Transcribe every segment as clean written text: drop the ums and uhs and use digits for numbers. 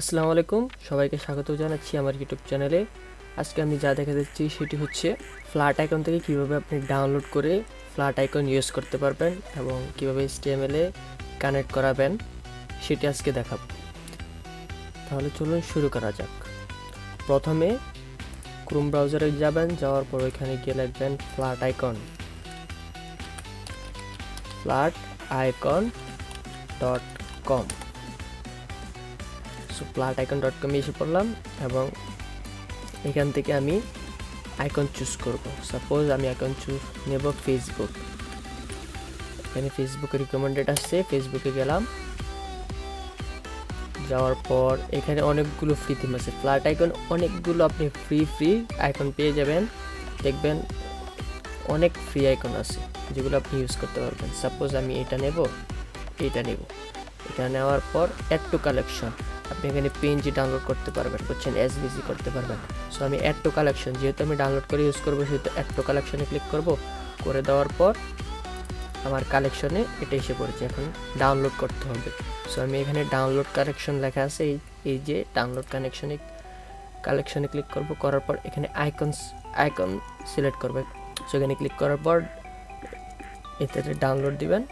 আসসালামু আলাইকুম, সবাইকে স্বাগত জানাচ্ছি আমার ইউটিউব চ্যানেলে। আজকে আমি যা দেখা যাচ্ছি সেটি হচ্ছে ফ্ল্যাট আইকন থেকে কিভাবে আপনি ডাউনলোড করে ফ্ল্যাট আইকন ইউজ করতে পারবেন এবং কিভাবে HTML এ কানেক্ট করাবেন সেটি আজকে দেখাবো। তাহলে চলুন শুরু করা যাক। প্রথমে ক্রোম ব্রাউজারে যাবেন, যাওয়ার পর ওইখানে গিয়ে লিখবেন flaticon.com। সো flaticon.com এসে পড়লাম এবং এখান থেকে আমি আইকন চুজ করব। সাপোজ আমি আইকন চুজ নেব ফেসবুক। এখানে ফেসবুকে রিকমেন্ডেড আসছে, ফেসবুকে গেলাম। যাওয়ার পর এখানে অনেকগুলো ফ্রি থিম আছে। ফ্ল্যাট আইকন অনেকগুলো আপনি ফ্রি আইকন পেয়ে যাবেন। দেখবেন অনেক ফ্রি আইকন আছে যেগুলো আপনি ইউজ করতে পারবেন। সাপোজ আমি এটা নেব। এটা নেওয়ার পর অ্যাড টু কালেকশন, আপনি এখানে পিএনজি ডাউনলোড করতে পারবেন, বুঝছেন, এসভিজি করতে পারবেন। সো আমি অ্যাড টু কালেকশন, যেহেতু আমি ডাউনলোড করে ইউজ করবো সেহেতু অ্যাড টু কালেকশনে ক্লিক করব। করে দেওয়ার পর আমার কালেকশনে এটা এসে পড়েছে, এখন ডাউনলোড করতে হবে। সো আমি এখানে ডাউনলোড কালেকশন লেখা আছে, এই যে ডাউনলোড কালেকশনে ক্লিক করব। করার পর এখানে আইকন সিলেক্ট করবে। সো এখানে ক্লিক করার পর এতে ডাউনলোড দিবেন,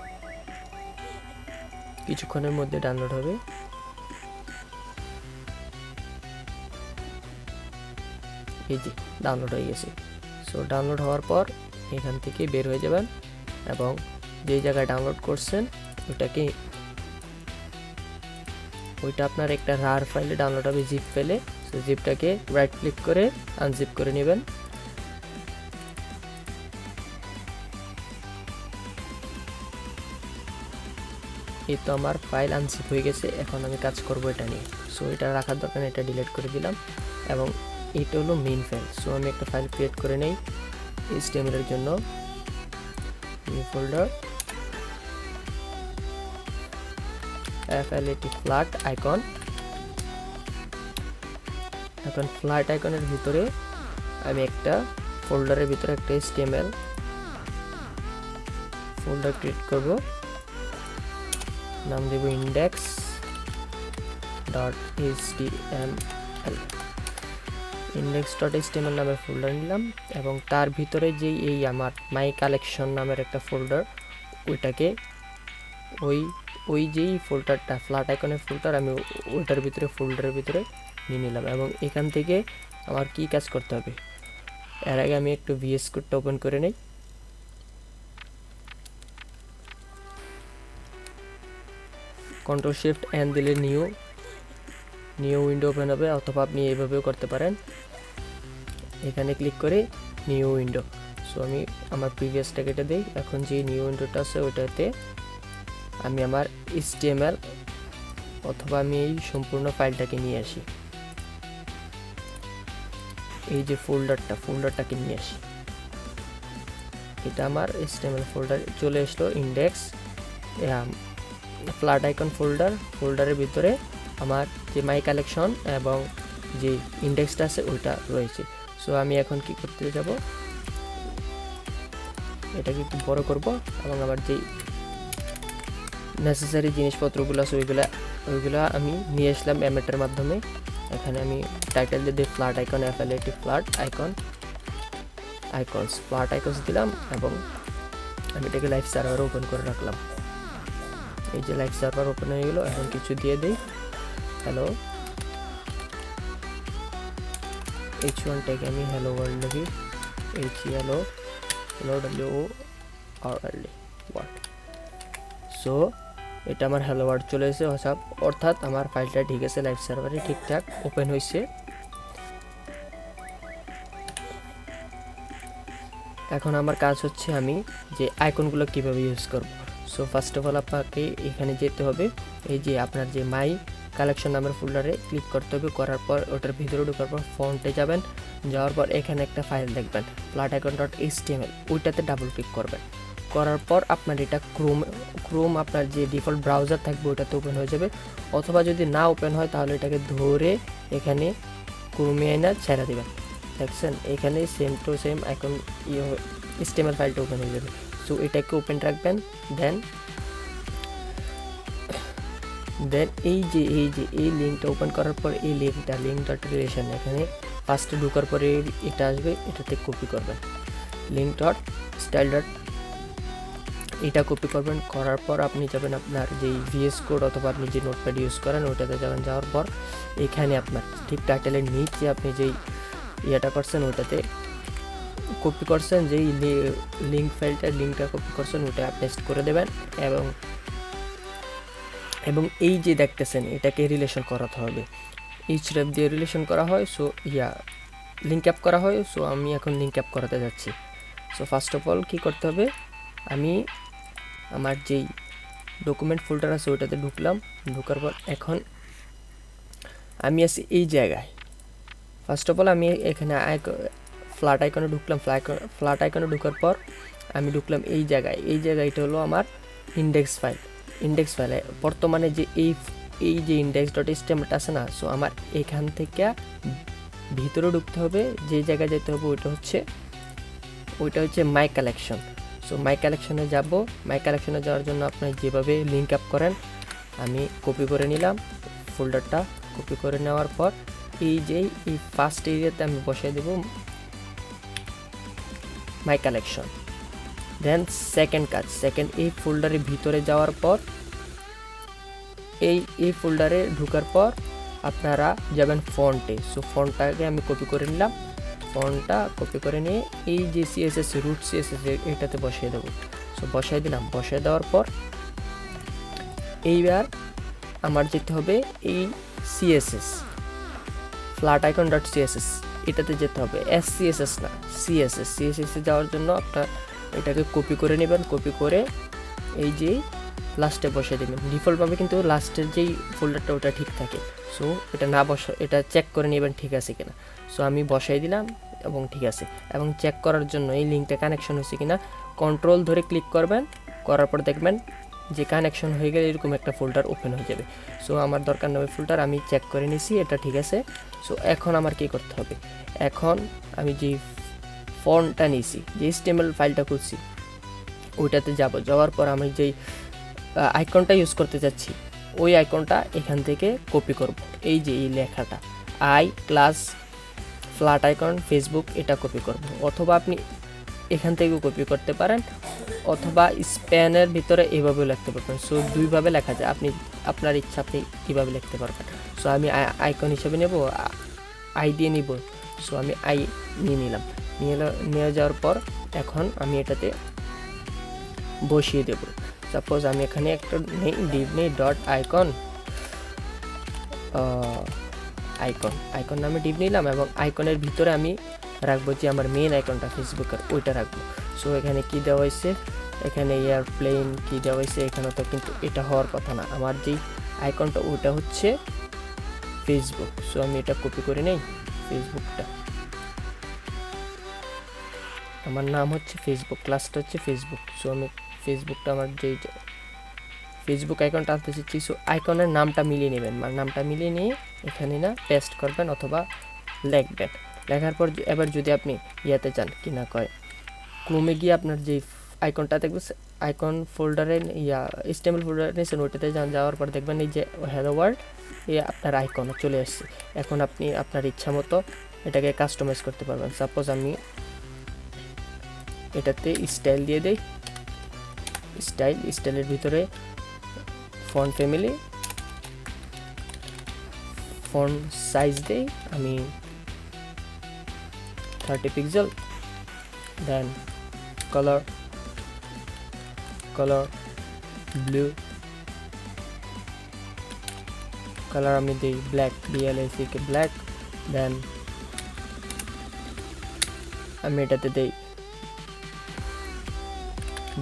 কিছুক্ষণের মধ্যে ডাউনলোড হবে। এই যে ডাউনলোড হয়ে গেছে। সো ডাউনলোড হওয়ার পর এখান থেকে বের হয়ে যাবেন এবং যে জায়গায় ডাউনলোড করছেন ওইটা আপনার একটা রার ফাইলে ডাউনলোড হবে, জিপ ফাইলে। সো জিপটাকে রাইট ক্লিক করে আনজিপ করে নেবেন। এই তো আমার ফাইল আনজিপ হয়ে গেছে। এখন আমি কাজ করব এটা নিয়ে। সো এটা রাখার দরকার, এটা ডিলিট করে দিলাম এবং এটা হলো মেইন ফাইল। সো আমি একটা ফাইল ক্রিয়েট করে নেই HTML এর জন্য। New folder, flat icon. এখন ফ্ল্যাট আইকনের ভিতরে আমি একটা ফোল্ডারের ভিতরে একটা HTML ফোল্ডার ক্রিয়েট করব। নাম দেব index.html নামের ফোল্ডার নিলাম এবং তার ভিতরে যেই এই আমার মাই কালেকশন নামের একটা ফোল্ডার, ওইটাকে ওই যেই ফোল্ডারটা ফ্ল্যাট আইকনের ফোল্ডার, আমি ওইটার ফোল্ডারের ভিতরে নিয়ে নিলাম। এবং এখান থেকে আমার কি কাজ করতে হবে, এর আগে আমি একটু VS কোডটা ওপেন করে নেই। Ctrl+Shift+N দিলে নিউ উইন্ডো ওপেন হবে, অথবা আপনি এইভাবেও করতে পারেন। এখানে ক্লিক করে নিউ উইন্ডো। সো আমি আমার প্রিভিয়াসটা কেটে দিই। এখন যে নিউ উইন্ডোটা আছে ওইটাতে আমি আমার HTML অথবা আমি এই সম্পূর্ণ ফাইলটাকে নিয়ে আসি। এই যে ফোল্ডারটাকে নিয়ে আসি। এটা আমার HTML ফোল্ডার চলে আসলো। ইন্ডেক্স ফ্ল্যাট আইকন ফোল্ডারের ভিতরে আমার যে মাই কালেকশন এবং যে ইন্ডেক্সটা আছে ওইটা রয়েছে। সো আমি এখন কি করতে যাব, এটাকে একটু বড় করব এবং আমার যে নেসেসারি জিনিসপত্রগুলো আছে ওইগুলা আমি নিয়ে আসলাম এমএটের মাধ্যমে। এখানে আমি টাইটেল দিয়ে দিই ফ্ল্যাট আইকন ফ্ল্যাট আইকনস দিলাম এবং আমি এটাকে লাইভ সার্ভার ওপেন করে রাখলাম। এই যে লাইভ সার্ভার ওপেন হয়ে গেল। এখন কিছু দিয়ে দিই, হ্যালো h1 ট্যাগে আমি হ্যালো ওয়ার্ল্ড লিখি, WORLD। সো এটা আমার হ্যালো ওয়ার্ল্ড চলে এসেছে হোয়াটসঅ্যাপ, অর্থাৎ আমার ফাইলটা ঠিক আছে, লাইভ সার্ভারে ঠিকঠাক ওপেন হয়েছে। এখন আমার কাজ হচ্ছে আমি যে আইকনগুলো কিভাবে ইউজ করব। সো ফার্স্ট অফ অল আপনাকে এখানে যেতে হবে, এই যে আপনার যে মাই কালেকশন নামের ফোল্ডারে ক্লিক করতে হবে। করার পর ওটার ভিতরে ঢোকার পর ফন্টে যাবেন, যাওয়ার পর এখানে একটা ফাইল দেখবেন flaticon.html, ওইটাতে ডাবল ক্লিক করবেন। করার পর আপনার এটা ক্রোম আপনার যে ডিফল্ট ব্রাউজার থাকবে ওটাতে ওপেন হয়ে যাবে, অথবা যদি না ওপেন হয় তাহলে এটাকে ধরে এখানে ক্রোমে আইনা ছেড়ে দেবেন। দেখছেন এখানে same to same icon HTML ফাইলটা ওপেন হয়ে যাবে। সো এটাকে ওপেন রাখবেন। দেন দেন এই লিঙ্কটা ওপেন করার পর এই লিঙ্ক ডট রিলেশন এখানে ফার্স্টে ঢোকার পরে এটা আসবে, এটাতে কপি করবেন লিঙ্ক ডট স্টাইল ডট, এটা কপি করবেন। করার পর আপনি যাবেন আপনার যেই ভিএস কোড অথবা আপনি যে নোটপ্যাড ইউজ করেন ওইটাতে যাবেন। যাওয়ার পর এখানে আপনার ঠিক টাইটেলের নিচে আপনি যেই ইয়েটা করছেন ওইটাতে কপি করছেন, যেই লিঙ্কটা কপি করছেন ওইটা পেস্ট করে দেবেন এবং এই যে দেখতেছেন এটাকে রিলেশন করাতে হবে, এই স্টেপ দিয়ে রিলেশন করা হয়। সো লিঙ্ক আপ করা হয়। সো আমি এখন লিঙ্ক আপ করাতে যাচ্ছি। সো ফার্স্ট অফ অল কী করতে হবে, আমি আমার যেই ডকুমেন্ট ফোল্ডার আছে ওইটাতে ঢুকলাম। ঢোকার পর এখন আমি আছি এই জায়গায়। ফার্স্ট অফ অল আমি এখানে ফ্ল্যাট আইকনে ঢুকলাম। ফ্ল্যাট আইকনে ঢোকার পর আমি ঢুকলাম এই জায়গায়। এটা হলো আমার ইন্ডেক্স ফাইলে বর্তমানে যে এই যে ইন্ডেক্স ডট এইচটিএমএল আছে না, সো আমার এখান থেকে ভিতরে ঢুকতে হবে, যে জায়গায় যেতে হবে ওইটা হচ্ছে মাই কালেকশন। সো মাই কালেকশনে যাব। মাই কালেকশনে যাওয়ার জন্য আপনি যেভাবে লিঙ্ক আপ করেন আমি কপি করে নিলাম ফোল্ডারটা। কপি করে নেওয়ার পর এই ফার্স্ট এরিয়াতে আমি বসাই দেব মাই কালেকশন। দেন সেকেন্ড এই ফোল্ডারের ভিতরে যাওয়ার পর এই ফোল্ডারে ঢোকার পর আপনারা যাবেন ফন্টে। সো ফন্টটাকে আমি কপি করে নিলাম। ফন্টটা কপি করে নিয়ে এই যে সিএসএস রুট সিএসএস এটাতে বসিয়ে দেবো। সো বসাই দিলাম। বসাই দেওয়ার পর এইবার আমার যেতে হবে এই CSS flat icon dot CSS এটাতে যেতে হবে, এসসিএসএস না সিএসএস যাওয়ার জন্য আপনার এটাকে কপি করে নেবেন। কপি করে এই যে লাস্টে বসিয়ে দেবেন। ডিফল্টভাবে কিন্তু লাস্টের যেই ফোল্ডারটা ওটা ঠিক থাকে। সো এটা চেক করে নেবেন ঠিক আছে কিনা। সো আমি বসাই দিলাম এবং ঠিক আছে। এবং চেক করার জন্য এই লিঙ্কটা কানেকশন হয়েছে কিনা কন্ট্রোল ধরে ক্লিক করবেন। করার পর দেখবেন যে কানেকশন হয়ে গেলে এরকম একটা ফোল্ডার ওপেন হয়ে যাবে। সো আমার দরকার নেই ফোল্ডার, আমি চেক করে নিছি এটা ঠিক আছে। সো এখন আমার কি করতে হবে, এখন আমি যে ফন্টটা নিয়েছি, যে এইচটিএমএল ফাইলটা খুলছি ওইটাতে যাওয়ার পর আমি যেই আইকনটা ইউজ করতে যাচ্ছি ওই আইকনটা এখান থেকে কপি করব। এই যে এই লেখাটা ফ্ল্যাট আইকন ফেসবুক এটা কপি করব। অথবা আপনি এখান থেকেও কপি করতে পারেন, অথবা স্প্যানের ভিতরে এইভাবেও লিখতে পারবেন। সো দুইভাবে লেখা যায়, আপনার ইচ্ছা আপনি কীভাবে লিখতে পারবেন। সো আমি আইকন হিসেবে নেব, আই দিয়ে নিব। সো আমি আই নিয়ে যাওয়ার পর এখন আমি এটাতে বসিয়ে দেব। সাপোজ আমি এখানে একটা ডিভ নেই ডট আইকন নামে ডিভ নিলাম এবং আইকনের ভিতরে আমি রাখবো যে আমার মেন আইকনটা ফেসবুকের ওইটা রাখবো। সো এখানে কি দেওয়া হয়েছে, এখানে এয়ারপ্লেন কি দেওয়া হয়েছে, এখানে তো কিন্তু এটা হওয়ার কথা না। আমার যেই আইকনটা ওটা হচ্ছে ফেসবুক। সো আমি এটা কপি করে নেই, ফেসবুকটা আমার নাম হচ্ছে ফেসবুক, ক্লাসটা হচ্ছে ফেসবুক। সো আমি ফেসবুকটা আমার যেই ফেসবুক আইকনটা আনতে চাচ্ছি। সো আইকনের নামটা মিলিয়ে নেবেন, মানে নামটা মিলিয়ে নিয়ে এখানে না পেস্ট করবেন অথবা লিখবেন। লেখার পর এবার যদি আপনি ইয়াতে যান কি না কয় ক্রোমে গিয়ে আপনার যে আইকনটা দেখবেন আইকন ফোল্ডারে এইচটিএমএল ফোল্ডারে নিয়েছেন ওইটাতে যাওয়ার পর দেখবেন এই যে হ্যালো ওয়ার্ল্ড আপনার আইকন চলে আসছে। এখন আপনি আপনার ইচ্ছা মতো এটাকে কাস্টমাইজ করতে পারবেন। সাপোজ আমি এটাতে স্টাইল দিয়ে দেই, স্টাইলের ভিতরে ফন্ট ফ্যামিলি, ফন্ট সাইজ দেই আমি 30 পিক্সেল। দেন কালার ব্লু, কালার আমি দিই ব্ল্যাক, BLACK ব্ল্যাক। দেন আমি এটাতে দিই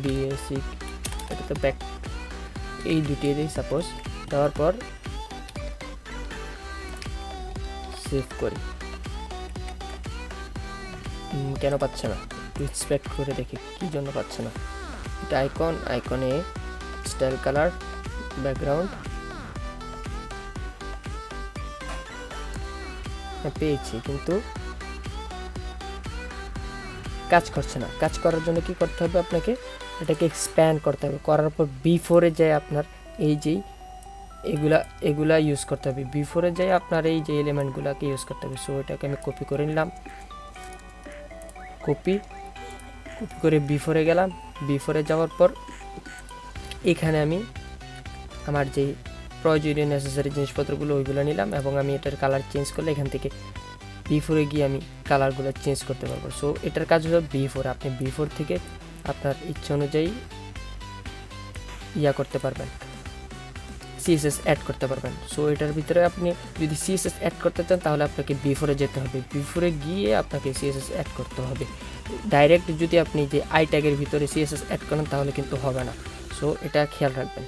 BAC, এটাতে ব্যাক, এই দুটি দিই সাপোজ। দেওয়ার পর সেভ করি। কেন পাচ্ছে না, ইন্সপেক্ট করে দেখি কি জন্য পাচ্ছে না। এটা আইকনে স্টাইল কালার ব্যাকগ্রাউন্ড পেয়েছি কিন্তু কাজ করছে না। কাজ করার জন্য কি করতে হবে, আপনাকে এটাকে এক্সপ্যান্ড করতে হবে। করার পর বিফোরে যায় আপনার এই যেই এগুলা এগুলা ইউজ করতে হবে। বিফোরে যাই আপনার এই যে এলিমেন্টগুলোকে ইউজ করতে হবে। সো এটাকে আমি কপি করে নিলাম, কপি করে বিফোরে গেলাম। বিফোরে যাওয়ার পর এখানে আমি আমার যে প্রয়োজনীয় নেসেসারি জিনিসপত্রগুলো ওইগুলো নিলাম এবং আমি এটার কালার চেঞ্জ করলে এখান থেকে বিফোরে গিয়ে আমি কালারগুলো চেঞ্জ করতে পারবো। সো এটার কাজ হলো বিফোর, আপনি বিফোর থেকে আপনার ইচ্ছা অনুযায়ী করতে পারবেন, সিএসএস অ্যাড করতে পারবেন। সো এটার ভিতরে আপনি যদি সিএসএস অ্যাড করতে চান তাহলে আপনাকে বিফোরে যেতে হবে, বিফোরে গিয়ে আপনাকে সিএসএস অ্যাড করতে হবে। ডাইরেক্ট যদি আপনি যে আই ট্যাগের ভিতরে সিএসএস অ্যাড করেন তাহলে কিন্তু হবে না। সো এটা খেয়াল রাখবেন।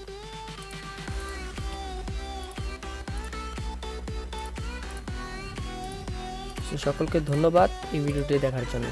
সো সকলকে ধন্যবাদ এই ভিডিওটি দেখার জন্য।